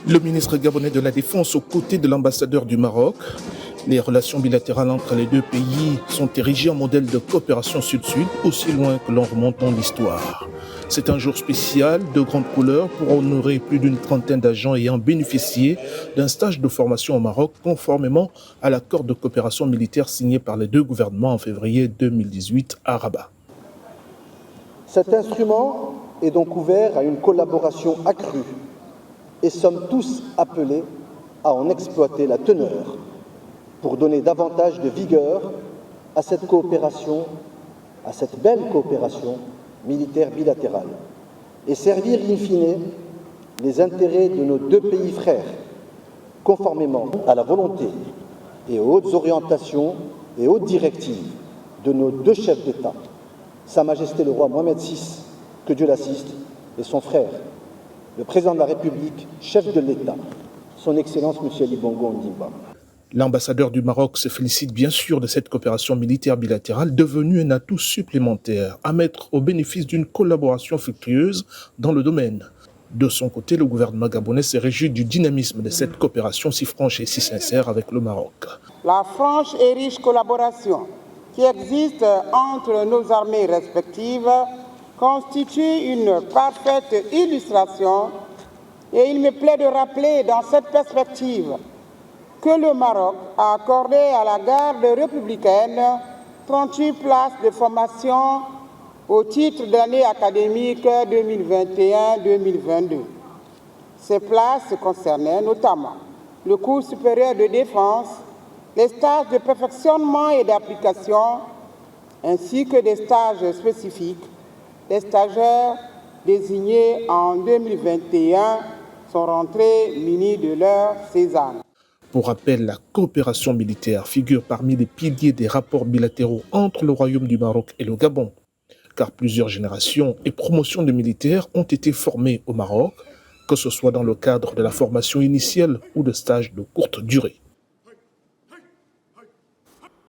Le ministre gabonais de la Défense aux côtés de l'ambassadeur du Maroc. Les relations bilatérales entre les deux pays sont érigées en modèle de coopération sud-sud, aussi loin que l'on remonte dans l'histoire. C'est un jour spécial de grande couleur pour honorer plus d'une trentaine d'agents ayant bénéficié d'un stage de formation au Maroc conformément à l'accord de coopération militaire signé par les deux gouvernements en février 2018 à Rabat. Cet instrument est donc ouvert à une collaboration accrue et sommes tous appelés à en exploiter la teneur pour donner davantage de vigueur à cette coopération, à cette belle coopération militaire bilatérale et servir in fine les intérêts de nos deux pays frères, conformément à la volonté et aux hautes orientations et hautes directives de nos deux chefs d'État, Sa Majesté le roi Mohamed VI, que Dieu l'assiste, et son frère, le président de la République, chef de l'État, son Excellence M. Ali Bongo Ondimba. L'ambassadeur du Maroc se félicite bien sûr de cette coopération militaire bilatérale devenue un atout supplémentaire à mettre au bénéfice d'une collaboration fructueuse dans le domaine. De son côté, le gouvernement gabonais s'est réjoui du dynamisme de cette coopération si franche et si sincère avec le Maroc. La franche et riche collaboration qui existe entre nos armées respectives constitue une parfaite illustration et il me plaît de rappeler dans cette perspective que le Maroc a accordé à la garde républicaine 38 places de formation au titre de l'année académique 2021-2022. Ces places concernaient notamment le cours supérieur de défense, les stages de perfectionnement et d'application, ainsi que des stages spécifiques. Les stagiaires désignés en 2021 sont rentrés munis de leur sésame. Pour rappel, la coopération militaire figure parmi les piliers des rapports bilatéraux entre le Royaume du Maroc et le Gabon, car plusieurs générations et promotions de militaires ont été formées au Maroc, que ce soit dans le cadre de la formation initiale ou de stages de courte durée.